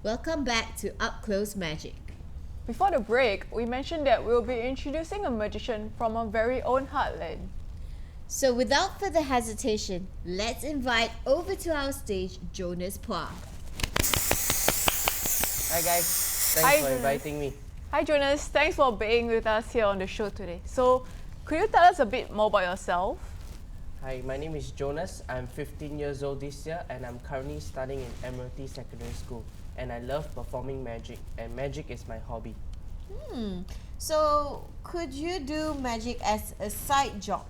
Welcome back to Up Close Magic. Before the break, we mentioned that we'll be introducing a magician from our very own heartland. So without further hesitation, let's invite over to our stage Jonas Pua. Hi guys, thanks Hi, for Jonas. inviting me. Hi Jonas, thanks for being with us here on the show today. So, could you tell us a bit more about yourself? Hi, my name is Jonas. I'm 15 years old this year and I'm currently studying in Admiralty Secondary School. And I love performing magic, and magic is my hobby. So could you do magic as a side job?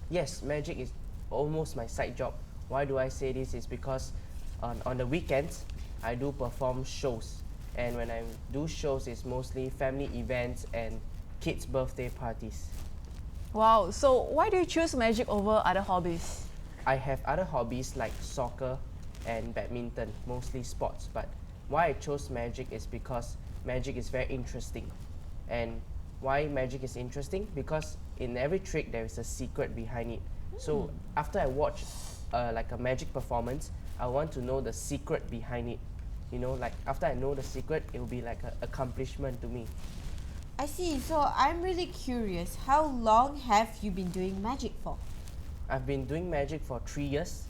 Yes, magic is almost my side job. Why do I say this? Is because on the weekends, I do perform shows. And when I do shows, it's mostly family events and kids' birthday parties. Wow, so why do you choose magic over other hobbies? I have other hobbies like soccer and badminton, mostly sports. But why I chose magic is because magic is very interesting. And why magic is interesting? Because in every trick there is a secret behind it. So after I watch like a magic performance, I want to know the secret behind it. You know, like after I know the secret, it will be like an accomplishment to me. I see. So I'm really curious. How long have you been doing magic for? I've been doing magic for 3 years,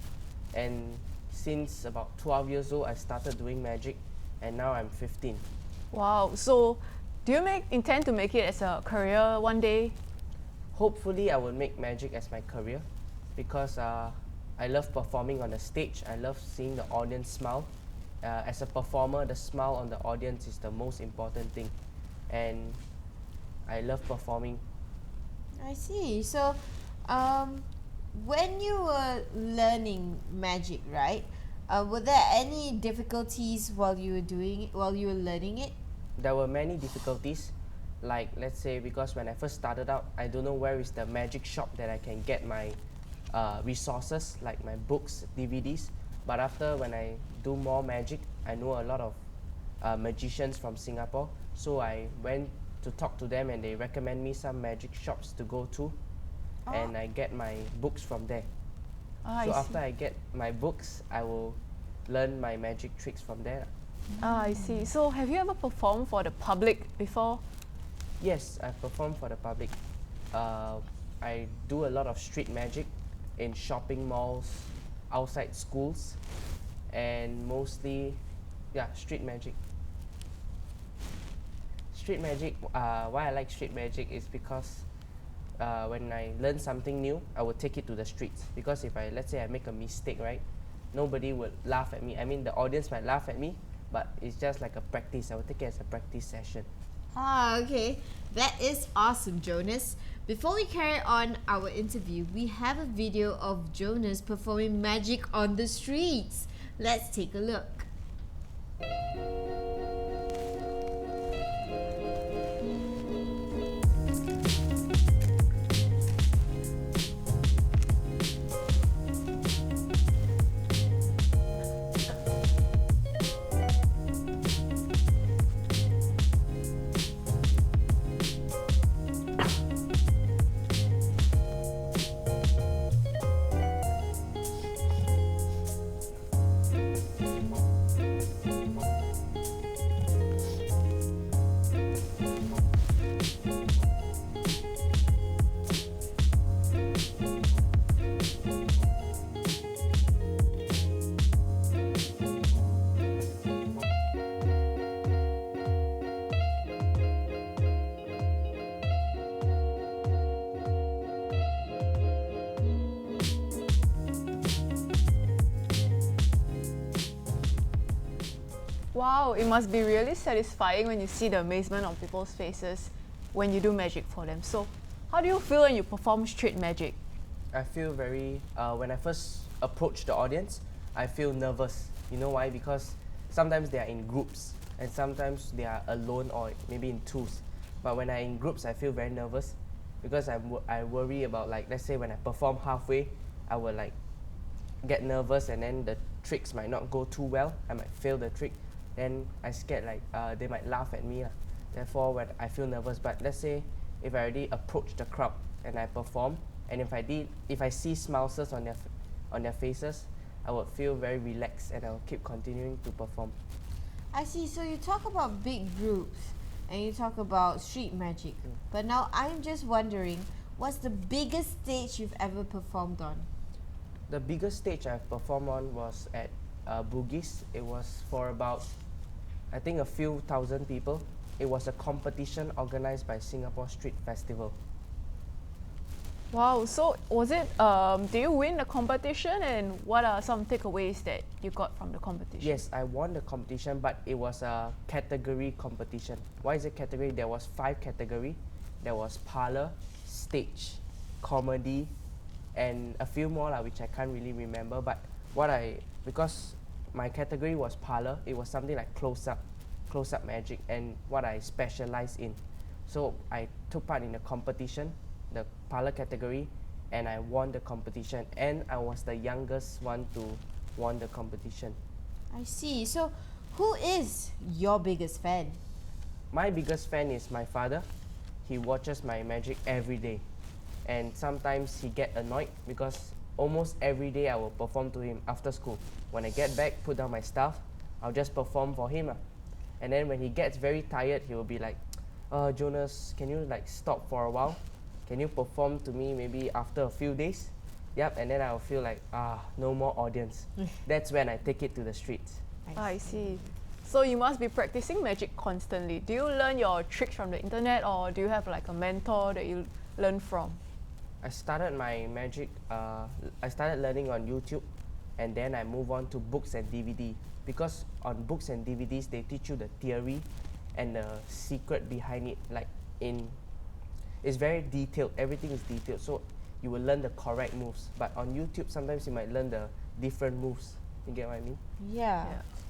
and since about 12 years old, I started doing magic, and now I'm 15. Wow, so do you intend to make it as a career one day? Hopefully, I will make magic as my career because I love performing on the stage. I love seeing the audience smile. As a performer, the smile on the audience is the most important thing, and I love performing. I see. So when you were learning magic, right? Were there any difficulties while you were learning it? There were many difficulties, like let's say because when I first started out, I don't know where is the magic shop that I can get my resources like my books, DVDs. But after when I do more magic, I know a lot of magicians from Singapore, so I went to talk to them and they recommend me some magic shops to go to, and I get my books from there. So after I get my books, I will learn my magic tricks from there. I see. So have you ever performed for the public before? Yes, I perform for the public. I do a lot of street magic in shopping malls, outside schools, and mostly, street magic. Street magic, why I like street magic is because when I learn something new, I will take it to the streets. Because if let's say I make a mistake, right, nobody will laugh at me. I mean, the audience might laugh at me, but it's just like a practice. I will take it as a practice session. Okay. That is awesome, Jonas. Before we carry on our interview, we have a video of Jonas performing magic on the streets. Let's take a look. Wow, it must be really satisfying when you see the amazement on people's faces when you do magic for them. So, how do you feel when you perform street magic? I feel very, when I first approach the audience, I feel nervous. You know why? Because sometimes they are in groups and sometimes they are alone or maybe in twos. But when I'm in groups, I feel very nervous because I worry about, like, let's say when I perform halfway, I will like get nervous and then the tricks might not go too well. I might fail the trick. Then I scared like they might laugh at me. Therefore, when I feel nervous. But let's say if I already approach the crowd and I perform, and if I see smiles on their faces, I would feel very relaxed and I will keep continuing to perform. I see. So you talk about big groups and you talk about street magic. But now I'm just wondering, what's the biggest stage you've ever performed on? The biggest stage I've performed on was at Bugis. It was for about, I think, a few thousand people. It was a competition organized by Singapore Street Festival. Wow, so was it, did you win the competition, and what are some takeaways that you got from the competition? Yes, I won the competition, but it was a category competition. Why is it category? There was 5 category. There was parlor, stage, comedy, and a few more which I can't really remember. But because my category was parlor, it was something like close-up magic, and what I specialize in. So I took part in the competition, the parlor category, and I won the competition, and I was the youngest one to won the competition. I see. So who is your biggest fan? My biggest fan is my father. He watches my magic every day, and sometimes he get annoyed because almost every day I will perform to him after school. When I get back, put down my stuff, I'll just perform for him. And then when he gets very tired, he will be like, Jonas, can you stop for a while? Can you perform to me maybe after a few days? Yep, and then I'll feel like, no more audience. That's when I take it to the streets. I see. So you must be practicing magic constantly. Do you learn your tricks from the internet, or do you have like a mentor that you learn from? I started my magic, I started learning on YouTube, and then I move on to books and DVD. Because on books and DVDs, they teach you the theory and the secret behind it. It's very detailed, everything is detailed, so you will learn the correct moves. But on YouTube, sometimes you might learn the different moves. You get what I mean? Yeah.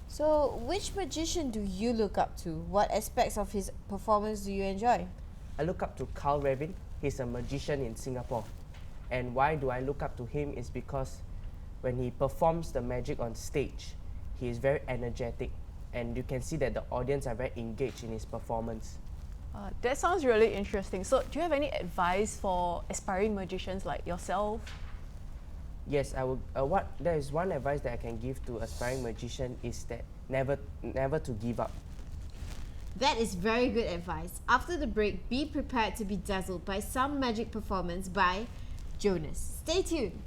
So which magician do you look up to? What aspects of his performance do you enjoy? I look up to Carl Revin. He's a magician in Singapore. And why do I look up to him is because when he performs the magic on stage, he is very energetic, and you can see that the audience are very engaged in his performance. That sounds really interesting. So do you have any advice for aspiring magicians like yourself? Yes, I will. There is one advice that I can give to aspiring magician is that never to give up. That is very good advice. After the break, be prepared to be dazzled by some magic performance by Jonas. Stay tuned.